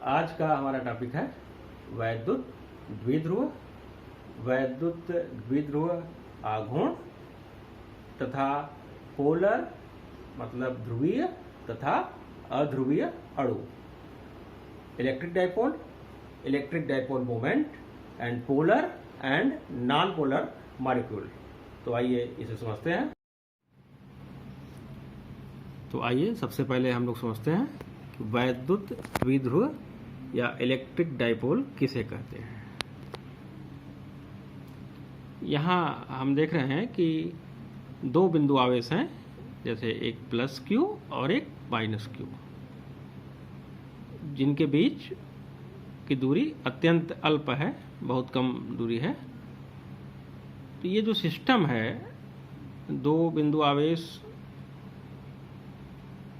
आज का हमारा टॉपिक है वैद्युत द्विध्रुव, वैद्युत द्विध्रुव आघूर्ण तथा पोलर मतलब ध्रुवीय तथा अध्रुवीय अणु, electric dipole moment and polar and non polar molecule. तो आइए इसे समझते हैं। तो आइए सबसे पहले हम लोग समझते हैं कि वैद्युत द्विध्रुव या इलेक्ट्रिक डाइपोल किसे कहते हैं। यहाँ हम देख रहे हैं कि दो बिंदु आवेश हैं, जैसे एक प्लस क्यू और एक माइनस क्यू, जिनके बीच की दूरी अत्यंत अल्प है, बहुत कम दूरी है। तो ये जो सिस्टम है, दो बिंदु आवेश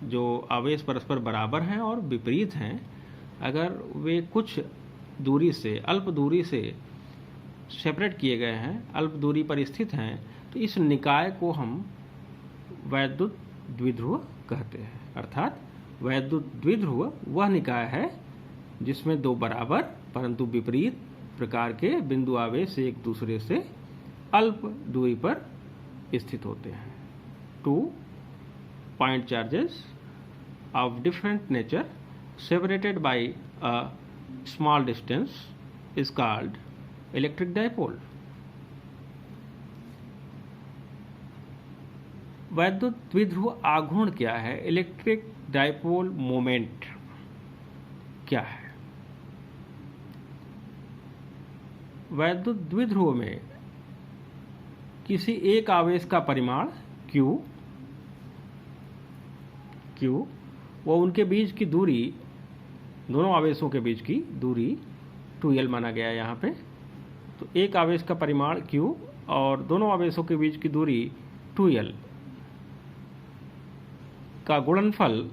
जो आवेश परस्पर बराबर हैं और विपरीत हैं, अगर वे कुछ दूरी से, अल्प दूरी से सेपरेट किए गए हैं, अल्प दूरी पर स्थित हैं, तो इस निकाय को हम वैद्युत द्विध्रुव कहते हैं। अर्थात वैद्युत द्विध्रुव वह निकाय है जिसमें दो बराबर परंतु विपरीत प्रकार के बिंदु आवेश एक दूसरे से अल्प दूरी पर स्थित होते हैं। Two point charges of different nature separated by a small distance is called electric dipole. वैद्युत द्विध्रुव आघूर्ण क्या है? इलेक्ट्रिक डाइपोल मोमेंट क्या है? वैद्युत द्विध्रुव में किसी एक आवेश का परिमाण Q व उनके बीच की दूरी, दोनों आवेशों के बीच की दूरी 2L माना गया है यहाँ पे। तो एक आवेश का परिमाण Q और दोनों आवेशों के बीच की दूरी 2L का गुणनफल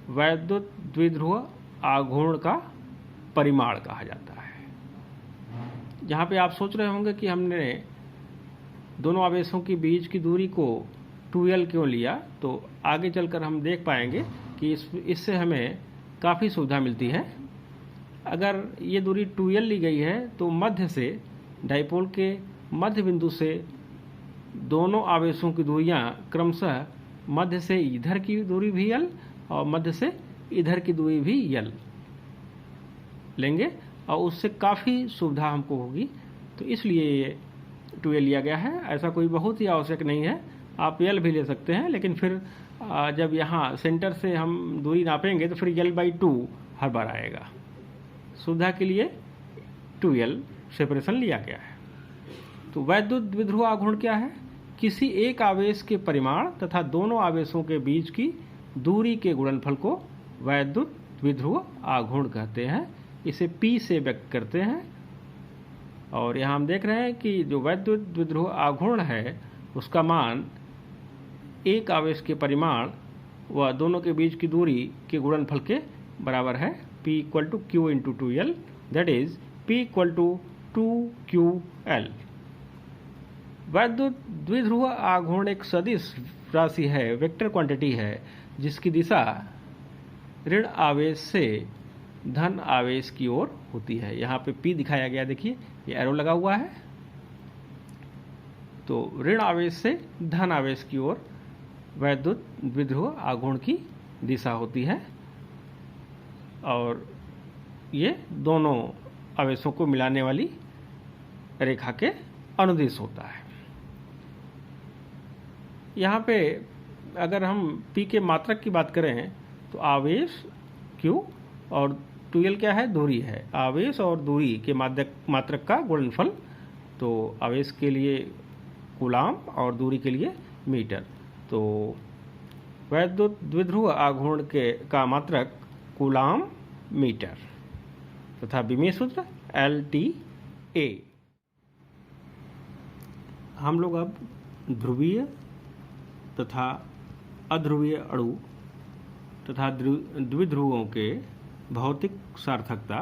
वैद्युत द्विध्रुव आघूर्ण का परिमाण कहा जाता है। यहाँ पे आप सोच रहे होंगे कि हमने दोनों आवेशों के बीच की दूरी को 2L क्यों लिया। तो आगे चलकर हम देख पाएंगे कि इससे हमें काफ़ी सुविधा मिलती है। अगर ये दूरी 2L ली गई है तो मध्य से, डाइपोल के मध्य बिंदु से दोनों आवेशों की दूरियां क्रमशः मध्य से इधर की दूरी भी L और मध्य से इधर की दूरी भी L लेंगे और उससे काफ़ी सुविधा हमको होगी। तो इसलिए ये 2L लिया गया है। ऐसा कोई बहुत ही आवश्यक नहीं है, आप L भी ले सकते हैं, लेकिन फिर जब यहाँ सेंटर से हम दूरी नापेंगे तो फिर L/2 हर बार आएगा। सुविधा के लिए 2L सेपरेशन लिया गया है। तो वैद्युत द्विध्रुव आघूर्ण क्या है? किसी एक आवेश के परिमाण तथा दोनों आवेशों के बीच की दूरी के गुणनफल को वैद्युत द्विध्रुव आघूर्ण कहते हैं। इसे P से व्यक्त करते हैं। और यहाँ हम देख रहे हैं कि जो वैद्युत द्विध्रुव आघूर्ण है उसका मान एक आवेश के परिमाण व दोनों के बीच की दूरी के गुणनफल के बराबर है। P = Q × 2L, that is P = 2QL। वैद्युत द्विध्रुव आघूर्ण एक सदिश राशि है, वेक्टर क्वांटिटी है, जिसकी दिशा ऋण आवेश से धन आवेश की ओर होती है। यहाँ पे P दिखाया गया, देखिए ये एरो लगा हुआ है। तो ऋण आवेश से धन आवेश की ओर वैद्युत द्विध्रुव आघूर्ण की दिशा होती है और ये दोनों आवेशों को मिलाने वाली रेखा के अनुदिश होता है। यहाँ पे अगर हम P के मात्रक की बात करें तो आवेश Q और 2L क्या है? दूरी है। आवेश और दूरी के मात्रक का गुणनफल, तो आवेश के लिए कूलाम और दूरी के लिए मीटर। तो वैद्युत द्विध्रुव आघूर्ण का मात्रक कूलाम मीटर तथा विमेय सूत्र LTA। हम लोग अब ध्रुवीय तथा अध्रुवीय अणु तथा द्विध्रुवों के भौतिक सार्थकता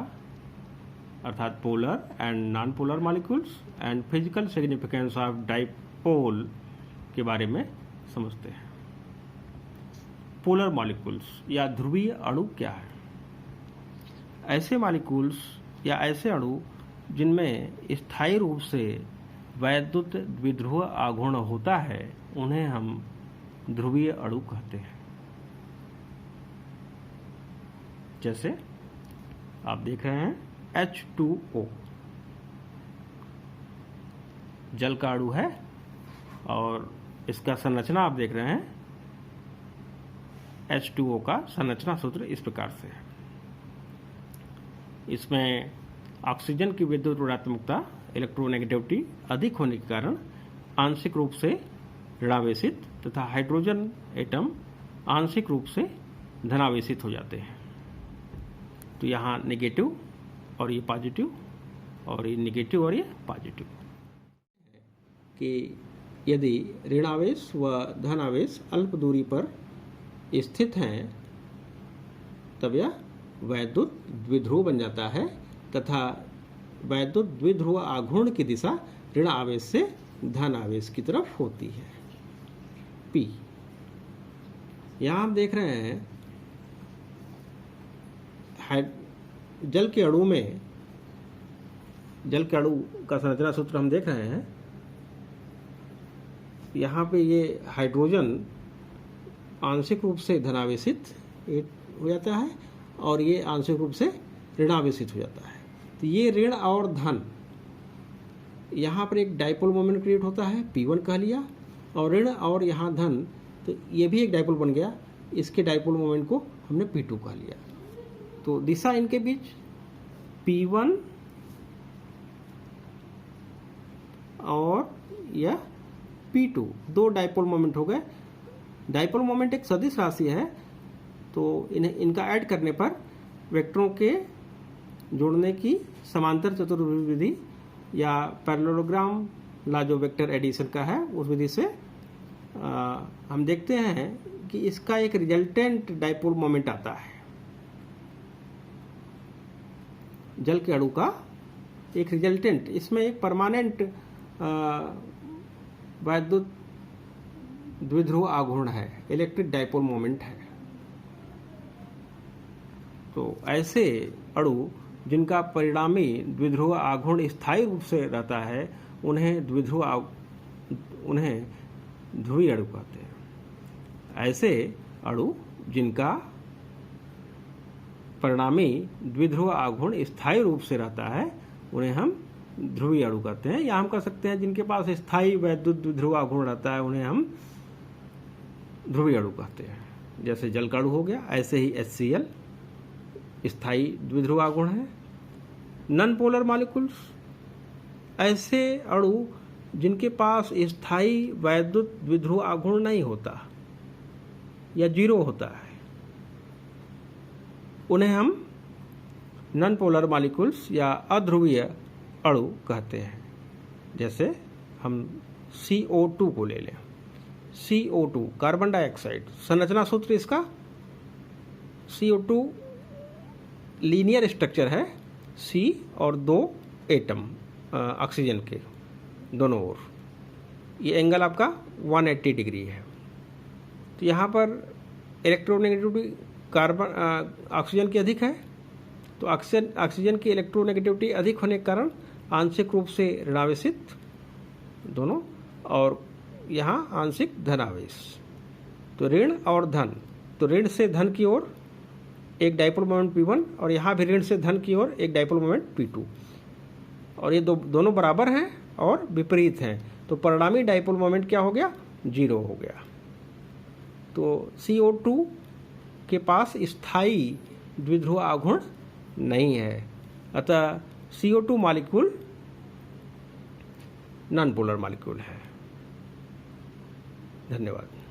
अर्थात polar and non polar molecules and physical significance of dipole के बारे में समझते हैं। पोलर मॉलिक्यूल्स या ध्रुवीय अणु क्या है? ऐसे मॉलिक्यूल्स या ऐसे अणु जिनमें स्थायी रूप से वैद्युत द्विध्रुव आघूर्ण होता है उन्हें हम ध्रुवीय अणु कहते हैं। जैसे आप देख रहे हैं H2O जल का अणु है और इसका संरचना आप देख रहे हैं। H2O का संरचना सूत्र इस प्रकार से है। इसमें ऑक्सीजन की विद्युत ऋणात्मकता इलेक्ट्रोनेगेटिविटी अधिक होने के कारण आंशिक रूप से ऋणावेशित तथा हाइड्रोजन एटम आंशिक रूप से धनावेशित हो जाते हैं। तो यहाँ नेगेटिव और ये पॉजिटिव और ये नेगेटिव और ये पॉजिटिव। कि यदि ऋणावेश व धनावेश अल्प दूरी पर स्थित हैं तब यह वैद्युत द्विध्रुव बन जाता है तथा वैद्युत द्विध्रुव आघूर्ण की दिशा ऋण आवेश से धन आवेश की तरफ होती है। P यहाँ हम देख रहे हैं जल के अणु में, जल के अणु का संरचना सूत्र हम देख रहे हैं। यहाँ पे ये हाइड्रोजन आंशिक रूप से धनावेशित हो जाता है और ये आंशिक रूप से ऋणावेशित हो जाता है। तो ये ऋण और धन, यहाँ पर एक डाइपोल मोमेंट क्रिएट होता है, P1 कह लिया, और ऋण और यहाँ धन, तो ये भी एक डाइपोल बन गया। इसके डाइपोल मोमेंट को हमने P2 कह लिया। तो दिशा इनके बीच P1 और यह P2 दो डाइपोल मोमेंट हो गए। डाइपोल मोमेंट एक सदिश राशि है, तो इनका ऐड करने पर वेक्टरों के जोड़ने की समांतर चतुर्भुज विधि या पैरेललोग्राम ला जो वेक्टर एडिशन का है उस विधि से हम देखते हैं कि इसका एक रिजल्टेंट डाइपोल मोमेंट आता है। जल के अणु का एक रिजल्टेंट, इसमें एक परमानेंट वैद्युत द्विध्रुव आघूर्ण है, इलेक्ट्रिक डाइपोल मोमेंट है। तो ऐसे अणु जिनका परिणामी द्विध्रुव आघूर्ण स्थायी रूप से रहता है उन्हें ध्रुवीय अणु कहते हैं। ऐसे अणु जिनका परिणामी द्विध्रुव आघूर्ण स्थायी रूप से रहता है उन्हें हम ध्रुवीय अणु कहते हैं। या हम कह सकते हैं जिनके पास स्थायी वैद्युत द्विध्रुव आघूर्ण रहता है उन्हें हम ध्रुवीय अणु कहते हैं। जैसे जल का अणु हो गया, ऐसे ही HCl स्थायी द्विध्रुव आघूर्ण है। नॉन पोलर मॉलिक्यूल्स, ऐसे अणु जिनके पास स्थायी वैद्युत द्विध्रुव आघूर्ण नहीं होता या जीरो होता है उन्हें हम नॉन पोलर मॉलिक्यूल्स या अध्रुवीय अणु कहते हैं। जैसे हम CO2 को ले लें, CO2 कार्बन डाइऑक्साइड, संरचना सूत्र इसका CO2 लीनियर स्ट्रक्चर है, C और 2 एटम ऑक्सीजन के दोनों ओर, ये एंगल आपका 180 डिग्री है। तो यहाँ पर इलेक्ट्रोनेगेटिविटी कार्बन ऑक्सीजन की अधिक है, तो ऑक्सीजन की इलेक्ट्रोनेगेटिविटी अधिक होने के कारण आंशिक रूप से ऋणावेशित दोनों, और यहाँ आंशिक धनावेश। तो ऋण और धन, तो ऋण से धन की ओर एक डाइपोल मोमेंट P1 और यहाँ भी ऋण से धन की ओर एक डाइपोल मोमेंट P2, और ये दोनों बराबर हैं और विपरीत हैं, तो परिणामी डाइपोल मोमेंट क्या हो गया, 0 हो गया। तो CO2 के पास स्थायी द्विध्रुव आघूर्ण नहीं है, अतः CO2 molecule non polar molecule है। धन्यवाद।